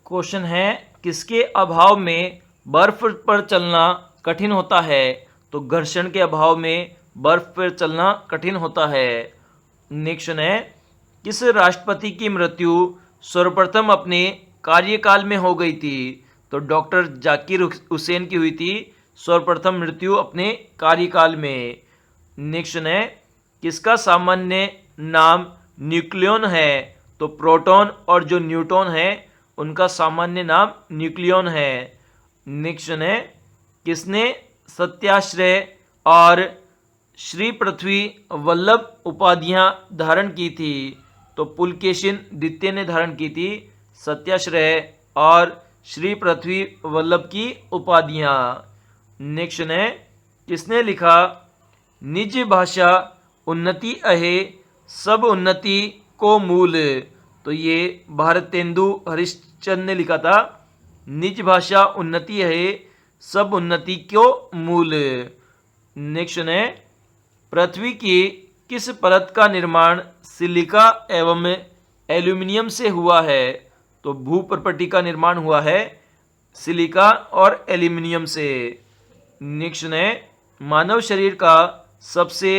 Question है, किसके अभाव में बर्फ पर चलना कठिन होता है? तो घर्षण के अभाव में बर्फ पर चलना कठिन होता है। नेक्स्ट है, किस राष्ट्रपति की मृत्यु सर्वप्रथम अपने कार्यकाल में हो गई थी? तो डॉक्टर जाकिर हुसैन की हुई थी सर्वप्रथम मृत्यु अपने कार्यकाल में। नेक्स्ट है, किसका सामान्य नाम न्यूक्लियन है? तो प्रोटॉन और जो न्यूट्रॉन है उनका सामान्य नाम न्यूक्लियन है। नेक्स्ट है, किसने सत्याश्रय और श्री पृथ्वी वल्लभ उपाधियां धारण की थी? तो पुलकेशिन द्वितीय ने धारण की थी सत्याश्रय और श्री पृथ्वी वल्लभ की उपाधियां। नेक्स्ट है, किसने लिखा निज भाषा उन्नति अहे सब उन्नति को मूल? तो ये भारतेंदु हरिश्चंद्र ने लिखा था, निज भाषा उन्नति है सब उन्नति को मूल। नेक्स्ट है, पृथ्वी की किस परत का निर्माण सिलिका एवं एल्यूमिनियम से हुआ है? तो भूपर्पटी का निर्माण हुआ है सिलिका और एल्यूमिनियम से। नेक्स्ट है, मानव शरीर का सबसे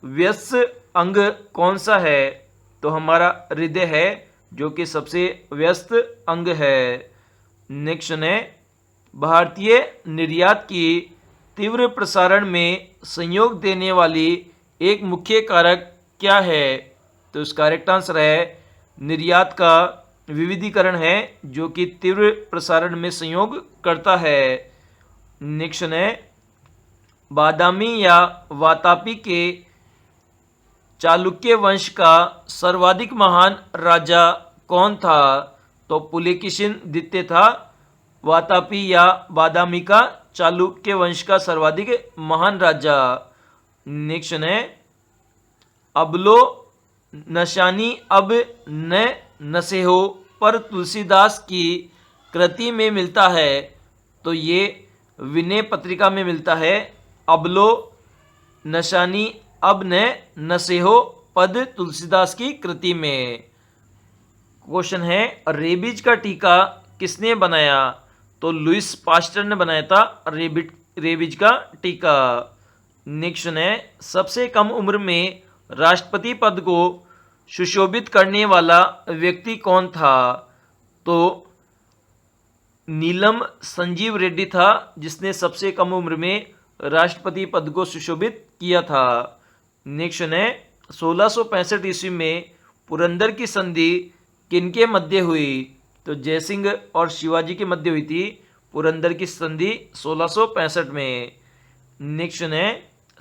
व्यस्त अंग कौन सा है? तो हमारा हृदय है जो कि सबसे व्यस्त अंग है। नेक्स्ट है, भारतीय निर्यात की तीव्र प्रसारण में संयोग देने वाली एक मुख्य कारक क्या है? तो इसका करेक्ट आंसर है निर्यात का विविधीकरण है जो कि तीव्र प्रसारण में संयोग करता है। नेक्स्ट है, बादामी या वातापी के चालुक्य वंश का सर्वाधिक महान राजा कौन था? तो पुलकेशिन द्वितीय था। वातापी या बादामी का चालुक्य वंश का सर्वाधिक महान राजा। नेक्स्ट है, अबलो नशानी अब न नसे हो पर तुलसीदास की कृति में मिलता है। तो ये विनय पत्रिका में मिलता है। अबलो नशानी अब न नसे हो पद तुलसीदास की कृति में। क्वेश्चन है, रेबीज का टीका किसने बनाया? तो लुइस पास्टर ने बनाया था रेबीज का टीका। नेक्स्ट है, सबसे कम उम्र में राष्ट्रपति पद को सुशोभित करने वाला व्यक्ति कौन था? तो नीलम संजीव रेड्डी था जिसने सबसे कम उम्र में राष्ट्रपति पद को सुशोभित किया था। नेक्स्ट है, 1665 ईस्वी में पुरंदर की संधि किनके मध्य हुई? तो जयसिंह और शिवाजी के मध्य हुई थी पुरंदर की संधि 1665 में। नेक्स्ट है,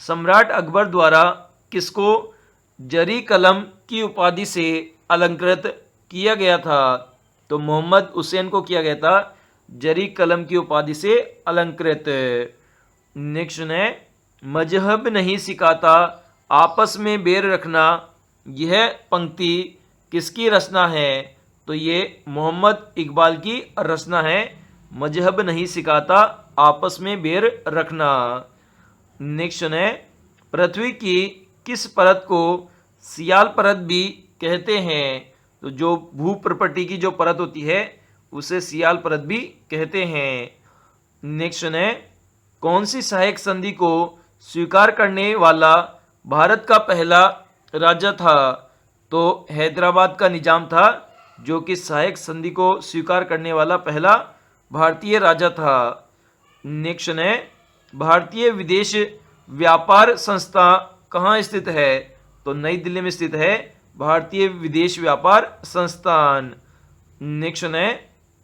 सम्राट अकबर द्वारा किसको जरी कलम की उपाधि से अलंकृत किया गया था? तो मोहम्मद हुसैन को किया गया था जरी कलम की उपाधि से अलंकृत। नेक्स्ट है, मजहब नहीं सिखाता आपस में बैर रखना, यह पंक्ति किसकी रचना है? तो ये मोहम्मद इकबाल की रचना है, मजहब नहीं सिखाता आपस में बैर रखना। नेक्स्ट है, पृथ्वी की किस परत को सियाल परत भी कहते हैं? तो जो भूप्रपटी की जो परत होती है उसे सियाल परत भी कहते हैं। नेक्स्ट है, कौन सी सहायक संधि को स्वीकार करने वाला भारत का पहला राजा था? तो हैदराबाद का निजाम था जो कि सहायक संधि को स्वीकार करने वाला पहला भारतीय राजा था। नेक्स्ट है, भारतीय विदेश व्यापार संस्था कहाँ स्थित है? तो नई दिल्ली में स्थित है भारतीय विदेश व्यापार संस्थान। नेक्स्ट है,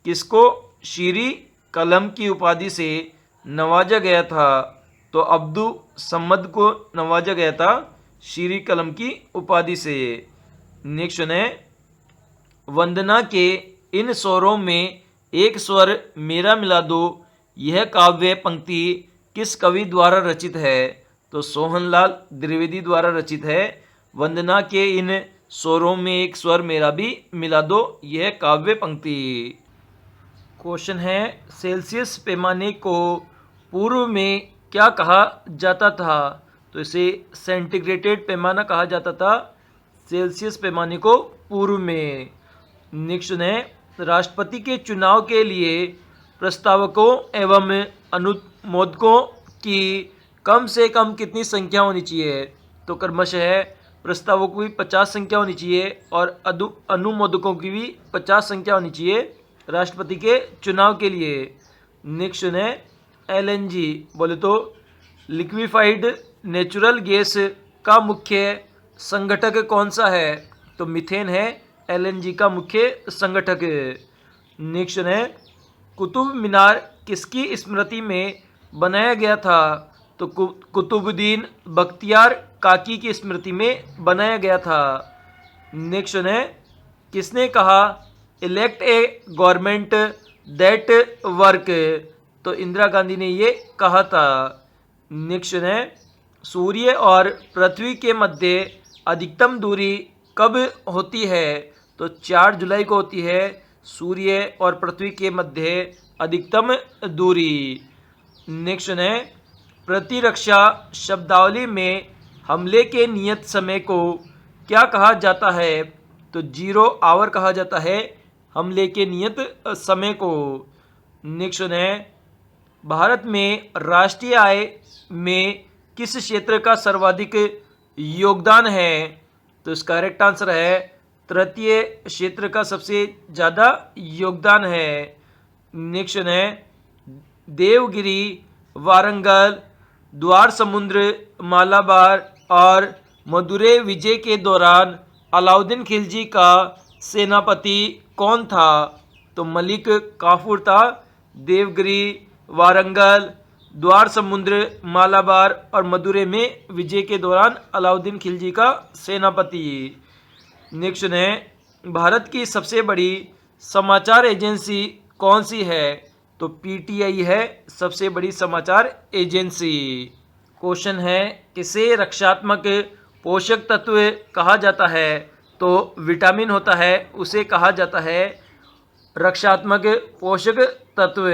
किसको श्री कलम की उपाधि से नवाजा गया था? तो अब्दुल सम्मद को नवाजा गया था श्री कलम की उपाधि से। नेक्स्ट है, वंदना के इन स्वरों में एक स्वर मेरा मिला दो, यह काव्य पंक्ति किस कवि द्वारा रचित है? तो सोहनलाल द्विवेदी द्वारा रचित है। वंदना के इन स्वरों में एक स्वर मेरा भी मिला दो, यह काव्य पंक्ति। क्वेश्चन है, सेल्सियस पैमाने को पूर्व में क्या कहा जाता था? तो इसे सेंटीग्रेडेड पैमाना कहा जाता था सेल्सियस पैमाने को पूर्व में। नेक्स्ट है, राष्ट्रपति के चुनाव के लिए प्रस्तावकों एवं अनुमोदकों की कम से कम कितनी संख्या होनी चाहिए? तो क्रमशः प्रस्तावकों की 50 संख्या होनी चाहिए और अनुमोदकों की भी 50 संख्या होनी चाहिए राष्ट्रपति के चुनाव के लिए। नेक्स्ट है एलएनजी, बोले तो लिक्विफाइड नेचुरल गैस का मुख्य संगठक कौन सा है? तो मीथेन है एलएनजी का मुख्य संगठक। नेक्स्ट है कुतुब मीनार किसकी स्मृति में बनाया गया था? तो कुतुबुद्दीन बख्तियार काकी की स्मृति में बनाया गया था। नेक्स्ट है किसने कहा elect A government that work? तो इंदिरा गांधी ने ये कहा था। नेक्स्ट है सूर्य और पृथ्वी के मध्य अधिकतम दूरी कब होती है? तो 4 जुलाई को होती है सूर्य और पृथ्वी के मध्य अधिकतम दूरी। नेक्स्ट है प्रतिरक्षा शब्दावली में हमले के नियत समय को क्या कहा जाता है? तो 0 आवर कहा जाता है हमले के नियत समय को। नेक्स्ट है भारत में राष्ट्रीय आय में किस क्षेत्र का सर्वाधिक योगदान है? तो इसका करेक्ट आंसर है तृतीय क्षेत्र का सबसे ज़्यादा योगदान है। नेक्स्ट है देवगिरी, वारंगल, द्वार समुद्र, मालाबार और मदुरै विजय के दौरान अलाउद्दीन खिलजी का सेनापति कौन था? तो मलिक काफूर था। देवगिरी, वारंगल, द्वार समुद्र, मालाबार और मदुरै में विजय के दौरान अलाउद्दीन खिलजी का सेनापति। नेक्स्ट है भारत की सबसे बड़ी समाचार एजेंसी कौन सी है? तो पीटीआई है सबसे बड़ी समाचार एजेंसी। क्वेश्चन है किसे रक्षात्मक पोषक तत्व कहा जाता है? तो विटामिन होता है उसे कहा जाता है रक्षात्मक पोषक तत्व।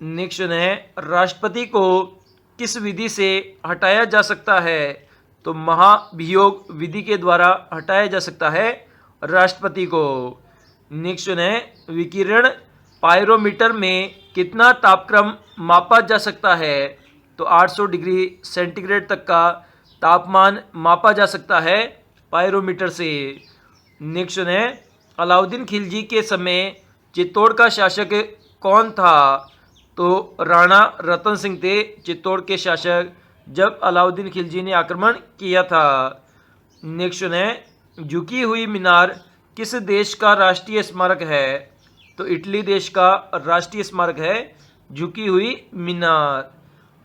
नेक्स्ट है राष्ट्रपति को किस विधि से हटाया जा सकता है? तो महाभियोग विधि के द्वारा हटाया जा सकता है राष्ट्रपति को। नेक्स्ट है विकिरण पायरोमीटर में कितना तापक्रम मापा जा सकता है? तो 800 डिग्री सेंटीग्रेड तक का तापमान मापा जा सकता है पायरोमीटर से। नेक्स्ट है अलाउद्दीन खिलजी के समय चित्तौड़ का शासक कौन था? तो राणा रतन सिंह थे चित्तौड़ के शासक जब अलाउद्दीन खिलजी ने आक्रमण किया था। नेक्स्ट है झुकी हुई मीनार किस देश का राष्ट्रीय स्मारक है? तो इटली देश का राष्ट्रीय स्मारक है झुकी हुई मीनार।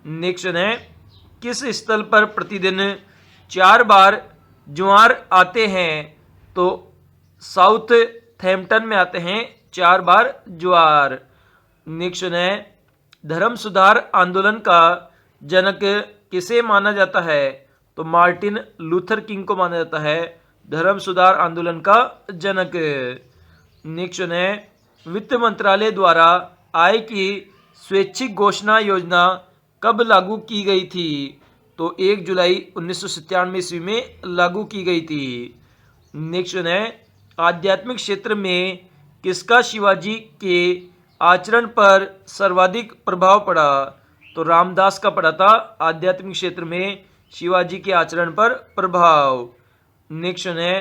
नेक्स्ट है किस स्थल पर प्रतिदिन 4 बार ज्वार आते हैं? तो साउथ थैम्पटन में आते हैं 4 बार ज्वार। नेक्स्ट है धर्म सुधार आंदोलन का जनक किसे माना जाता है? तो मार्टिन लूथर किंग को माना जाता है धर्म सुधार आंदोलन का जनक। नेक्स्ट है वित्त मंत्रालय द्वारा आय की स्वैच्छिक घोषणा योजना कब लागू की गई थी? तो 1 जुलाई 1997 ईस्वी में लागू की गई थी। नेक्स्ट है आध्यात्मिक क्षेत्र में किसका शिवाजी के आचरण पर सर्वाधिक प्रभाव पड़ा? तो रामदास का पड़ा था आध्यात्मिक क्षेत्र में शिवाजी के आचरण पर प्रभाव। नेक्स्ट है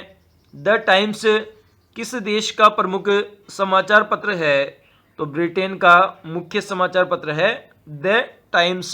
द टाइम्स किस देश का प्रमुख समाचार पत्र है? तो ब्रिटेन का मुख्य समाचार पत्र है द टाइम्स।